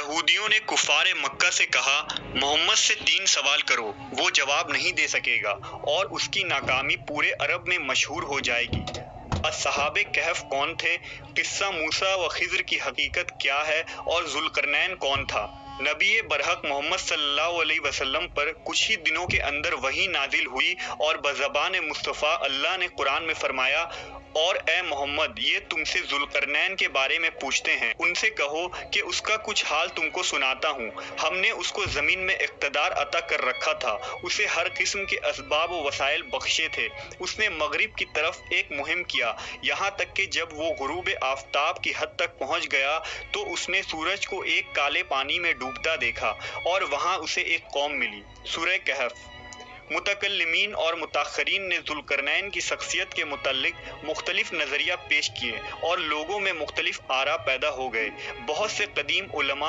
یہودیوں نے کفار مکہ سے کہا، محمد سے 3 سوال کرو، وہ جواب نہیں دے سکے گا اور اس کی ناکامی پورے عرب میں مشہور ہو جائے گی۔ اصحاب کہف کون تھے؟ قصہ موسیٰ و خضر کی حقیقت کیا ہے اور ذوالقرنین کون تھا؟ نبی برحق محمد صلی اللہ علیہ وسلم پر کچھ ہی دنوں کے اندر وحی نازل ہوئی اور بزبان مصطفیٰ اللہ نے قرآن میں فرمایا، اور اے محمد، یہ تم سے ذوالقرنین کے بارے میں پوچھتے ہیں، ان سے کہو کہ اس کا کچھ حال تم کو سناتا ہوں۔ ہم نے اس کو زمین میں اقتدار عطا کر رکھا تھا، اسے ہر قسم کے اسباب و وسائل بخشے تھے۔ اس نے مغرب کی طرف ایک مہم کیا، یہاں تک کہ جب وہ غروب آفتاب کی حد تک پہنچ گیا تو اس نے سورج کو ایک کالے پانی میں ڈوبتا دیکھا اور وہاں اسے ایک قوم ملی۔ سورہ کہف۔ متکلمین اور متاخرین نے ذوالقرنین کی شخصیت کے متعلق مختلف نظریہ پیش کیے اور لوگوں میں مختلف آراء پیدا ہو گئے۔ بہت سے قدیم علماء